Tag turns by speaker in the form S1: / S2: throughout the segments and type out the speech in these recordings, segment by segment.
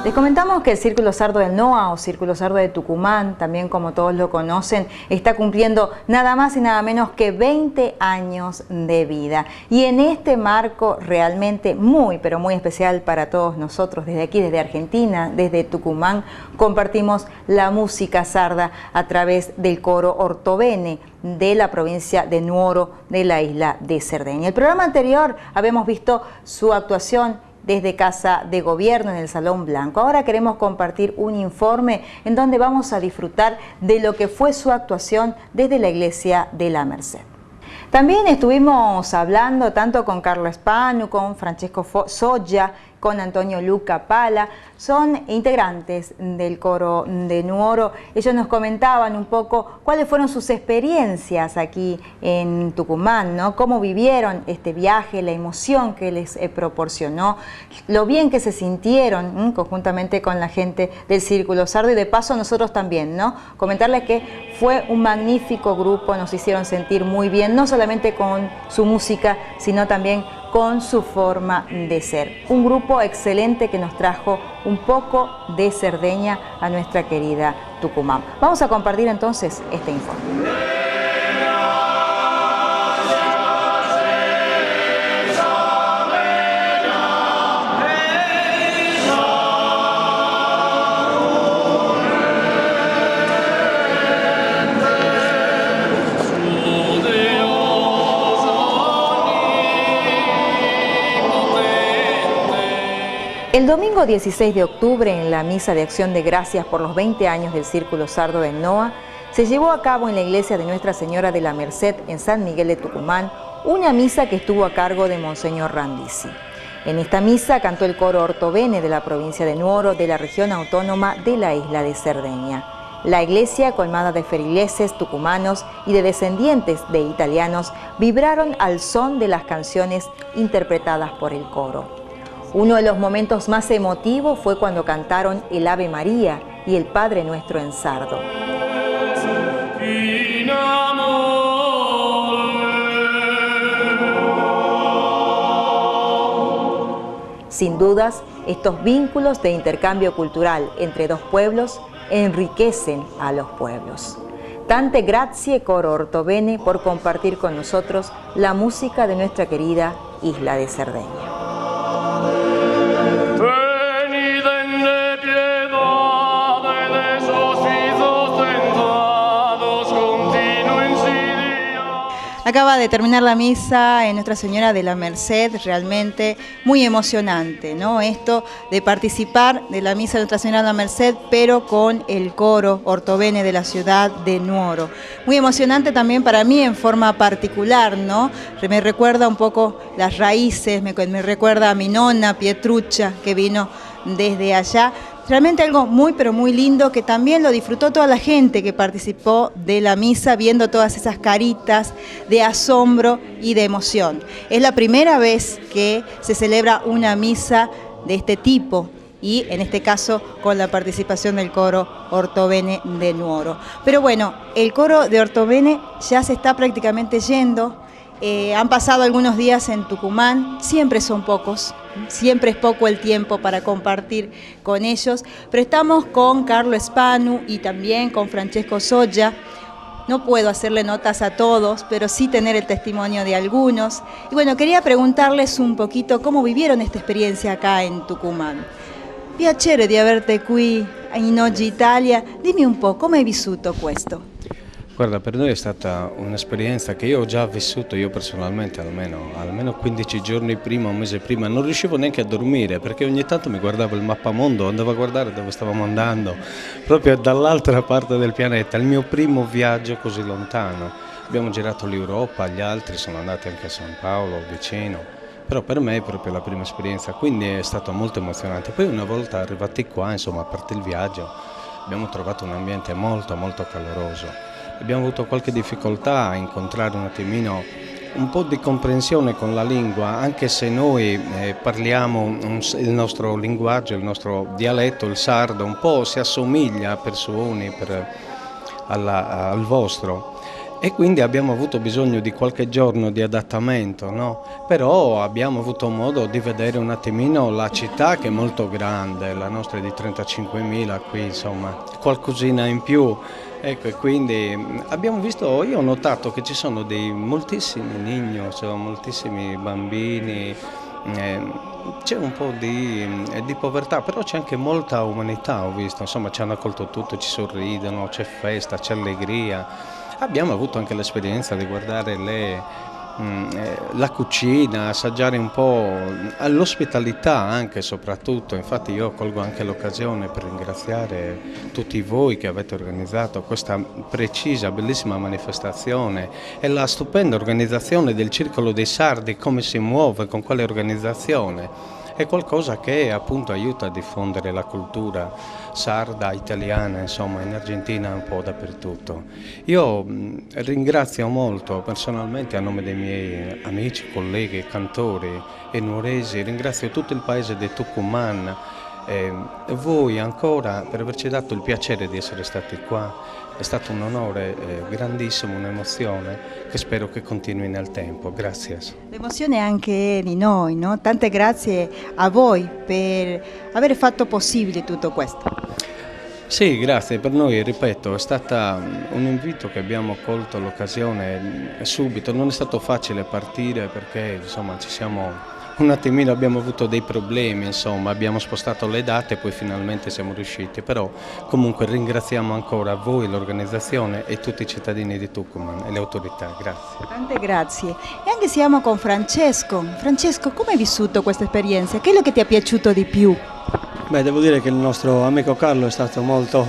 S1: Les comentamos que el Círculo Sardo del NOA o Círculo Sardo de Tucumán, también como todos lo conocen, está cumpliendo nada más y nada menos que 20 años de vida. Y en este marco realmente muy, pero muy especial para todos nosotros, desde aquí, desde Argentina, desde Tucumán, compartimos la música sarda a través del coro Ortovene de la provincia de Nuoro, de la isla de Cerdeña. El programa anterior habíamos visto su actuación desde Casa de Gobierno en el Salón Blanco. Ahora queremos compartir un informe en donde vamos a disfrutar de lo que fue su actuación desde la Iglesia de la Merced. También estuvimos hablando tanto con Carlos Spanu, con Francesco Soja, con Antonio Luca Pala, son integrantes del coro de Nuoro. Ellos nos comentaban un poco cuáles fueron sus experiencias aquí en Tucumán, ¿no? Cómo vivieron este viaje, la emoción que les proporcionó, lo bien que se sintieron conjuntamente con la gente del Círculo Sardo, y de paso nosotros también, ¿no? Comentarles que fue un magnífico grupo, nos hicieron sentir muy bien, no solamente con su música, sino también con su forma de ser. Un grupo excelente que nos trajo un poco de Cerdeña a nuestra querida Tucumán. Vamos a compartir entonces este informe. El domingo 16 de octubre, en la Misa de Acción de Gracias por los 20 años del Círculo Sardo del NOA, se llevó a cabo en la iglesia de Nuestra Señora de la Merced, en San Miguel de Tucumán, una misa que estuvo a cargo de Monseñor Randisi. En esta misa cantó el coro Ortovene de la provincia de Nuoro, de la región autónoma de la isla de Cerdeña. La iglesia, colmada de feligreses tucumanos y de descendientes de italianos, vibraron al son de las canciones interpretadas por el coro. Uno de los momentos más emotivos fue cuando cantaron el Ave María y el Padre Nuestro en sardo. Sin dudas, estos vínculos de intercambio cultural entre dos pueblos enriquecen a los pueblos. Tante grazie coro Ortovene por compartir con nosotros la música de nuestra querida isla de Cerdeña. Acaba de terminar la misa en Nuestra Señora de la Merced, realmente muy emocionante, ¿no? Esto de participar de la misa de Nuestra Señora de la Merced, pero con el coro Ortovene de la ciudad de Nuoro. Muy emocionante también para mí en forma particular, ¿no? Me recuerda un poco las raíces, me recuerda a mi nonna Pietruccia, que vino desde allá. Realmente algo muy, pero muy lindo, que también lo disfrutó toda la gente que participó de la misa, viendo todas esas caritas de asombro y de emoción. Es la primera vez que se celebra una misa de este tipo, y en este caso con la participación del coro Ortovene de Nuoro. Pero bueno, el coro de Ortovene ya se está prácticamente yendo. Han pasado algunos días en Tucumán, siempre son pocos, siempre es poco el tiempo para compartir con ellos, pero estamos con Carlos Spanu y también con Francesco Soja. No puedo hacerle notas a todos, pero sí tener el testimonio de algunos. Y bueno, quería preguntarles un poquito cómo vivieron esta experiencia acá en Tucumán. Piacere di averti qui in oggi Italia, dimmi un po' come hai vissuto questo?
S2: Guarda, per noi è stata un'esperienza che io ho già vissuto, io personalmente almeno 15 giorni prima, un mese prima, non riuscivo neanche a dormire perché ogni tanto mi guardavo il mappamondo, andavo a guardare dove stavamo andando, proprio dall'altra parte del pianeta, il mio primo viaggio così lontano. Abbiamo girato l'Europa, gli altri sono andati anche a San Paolo, vicino, però per me è proprio la prima esperienza, quindi è stato molto emozionante. Poi una volta arrivati qua, insomma, a parte il viaggio, abbiamo trovato un ambiente molto caloroso. Abbiamo avuto qualche difficoltà a incontrare un attimino un po' di comprensione con la lingua, anche se noi parliamo il nostro linguaggio, il nostro dialetto, il sardo, un po' si assomiglia per suoni al vostro. e quindi abbiamo avuto bisogno di qualche giorno di adattamento, no? Però abbiamo avuto modo di vedere un attimino la città, che è molto grande, la nostra è di 35.000, qui insomma qualcosina in più. Ecco, e quindi abbiamo visto, io ho notato che ci sono moltissimi niños, moltissimi bambini, c'è un po' di povertà, però c'è anche molta umanità, ho visto, insomma ci hanno accolto tutto, ci sorridono, c'è festa, c'è allegria. Abbiamo avuto anche l'esperienza di guardare la cucina, assaggiare un po' l'ospitalità anche soprattutto, infatti io colgo anche l'occasione per ringraziare tutti voi che avete organizzato questa precisa, bellissima manifestazione e la stupenda organizzazione del Circolo dei Sardi, come si muove, con quale organizzazione. È qualcosa che appunto aiuta a diffondere la cultura sarda, italiana, insomma in Argentina un po' dappertutto. Io ringrazio molto personalmente a nome dei miei amici, colleghi, cantori e nuoresi, ringrazio tutto il paese di Tucumán e voi ancora per averci dato il piacere di essere stati qua. È stato un onore grandissimo, un'emozione che spero che continui nel tempo. Grazie.
S3: L'emozione è anche di noi, no? Tante grazie a voi per aver fatto possibile tutto questo.
S2: Sì, grazie. Per noi, ripeto, è stato un invito che abbiamo colto l'occasione subito. Non è stato facile partire perché insomma ci siamo un attimino, abbiamo avuto dei problemi, insomma, abbiamo spostato le date e poi finalmente siamo riusciti, però comunque ringraziamo ancora voi, l'organizzazione e tutti i cittadini di Tucumán e le autorità, grazie.
S3: Tante grazie. E anche siamo con Francesco. Francesco, come hai vissuto questa esperienza? Che è quello che ti è piaciuto di più?
S4: Beh, devo dire che il nostro amico Carlo è stato molto,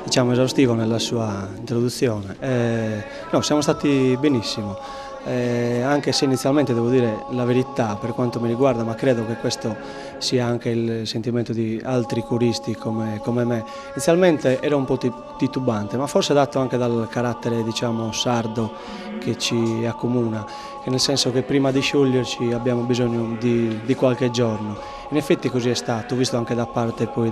S4: diciamo, esaustivo nella sua introduzione. No, siamo stati benissimo. Anche se inizialmente devo dire la verità per quanto mi riguarda, ma credo che questo sia anche il sentimento di altri curisti come me. Inizialmente era un po' titubante, ma forse dato anche dal carattere, diciamo, sardo che ci accomuna, che nel senso che prima di scioglierci abbiamo bisogno di qualche giorno. In effetti così è stato, visto anche da parte poi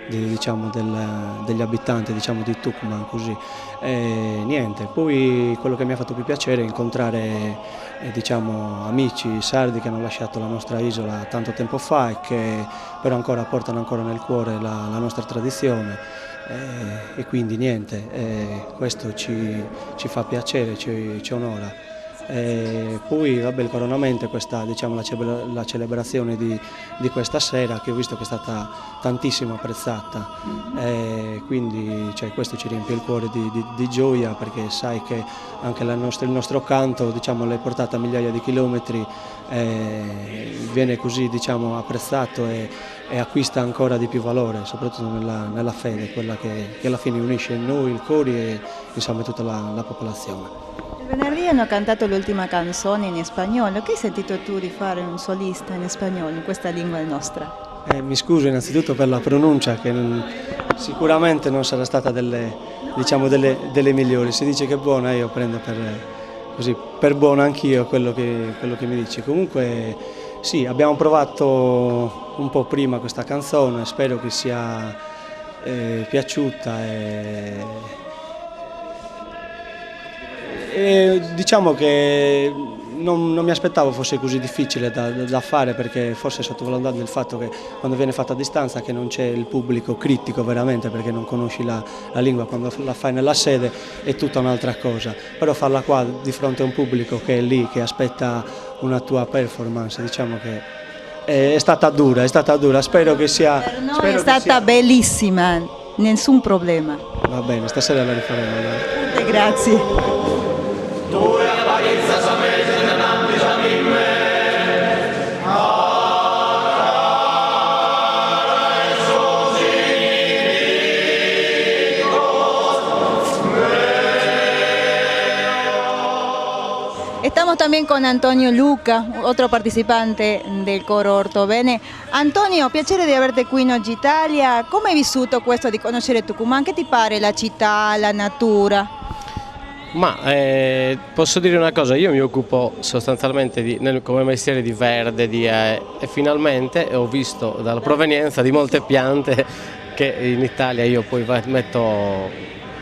S4: degli abitanti, diciamo, di Tucumán, così. Niente, poi quello che mi ha fatto più piacere è incontrare diciamo, amici sardi che hanno lasciato la nostra isola tanto tempo fa e che però ancora portano ancora nel cuore la nostra tradizione. E quindi niente, questo ci fa piacere, ci onora. Poi vabbè, il coronamento è questa, diciamo, la celebrazione di questa sera che ho visto che è stata tantissimo apprezzata, quindi cioè, questo ci riempie il cuore di gioia perché sai che anche il nostro canto, diciamo, l'hai portato a migliaia di chilometri, viene così, diciamo, apprezzato e acquista ancora di più valore, soprattutto nella fede, quella che alla fine unisce noi, il cori e insomma tutta la popolazione.
S3: Venerdì hanno cantato l'ultima canzone in spagnolo. Che hai sentito tu di fare un solista in spagnolo, in questa lingua nostra?
S4: Mi scuso innanzitutto per la pronuncia che sicuramente non sarà stata delle migliori. Si dice che è buona, io prendo per buono anch'io quello che mi dici. Comunque sì, abbiamo provato un po' prima questa canzone, spero che sia piaciuta e diciamo che non mi aspettavo fosse così difficile da fare perché forse sottovalutando il fatto che quando viene fatta a distanza che non c'è il pubblico critico veramente perché non conosci la lingua, quando la fai nella sede è tutta un'altra cosa, però farla qua di fronte a un pubblico che è lì, che aspetta una tua performance, diciamo che è stata dura, spero che sia...
S3: Per noi è stata bellissima, nessun problema.
S4: Va bene, stasera la rifaremo allora.
S3: Grazie. Estamos también con Antonio Luca, otro participante del coro Ortobene. Antonio, piacere di averti qui in Oggi Italia. Come hai vissuto questo di conoscere Tucumán? Che ti pare la città, la natura?
S5: Ma posso dire una cosa, io mi occupo sostanzialmente come mestiere di verde e finalmente ho visto dalla provenienza di molte piante che in Italia io poi metto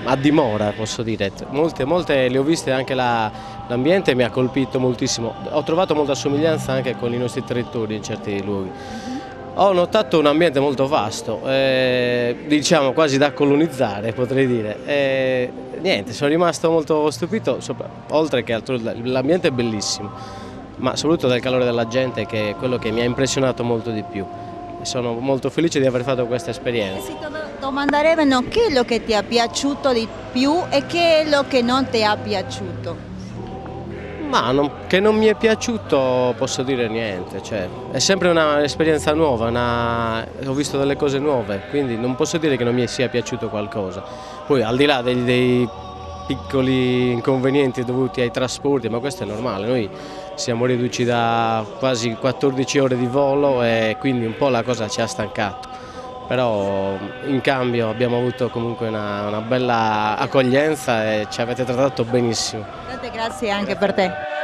S5: a dimora, posso dire. Molte le ho viste, anche l'ambiente mi ha colpito moltissimo. Ho trovato molta somiglianza anche con i nostri territori in certi luoghi. Ho notato un ambiente molto vasto, diciamo quasi da colonizzare, potrei dire. Niente, sono rimasto molto stupito, oltre che altro l'ambiente è bellissimo, ma soprattutto del calore della gente, che è quello che mi ha impressionato molto di più. Sono molto felice di aver fatto questa esperienza.
S3: Domanderemo che è lo che ti è piaciuto di più e che è lo che non ti è piaciuto.
S5: Ma che non mi è piaciuto posso dire niente, cioè, è sempre un'esperienza nuova, ho visto delle cose nuove, quindi non posso dire che non mi sia piaciuto qualcosa. Poi al di là dei piccoli inconvenienti dovuti ai trasporti, ma questo è normale, noi siamo riduci da quasi 14 ore di volo e quindi un po' la cosa ci ha stancato, però in cambio abbiamo avuto comunque una bella accoglienza e ci avete trattato benissimo.
S3: Tante grazie anche per te.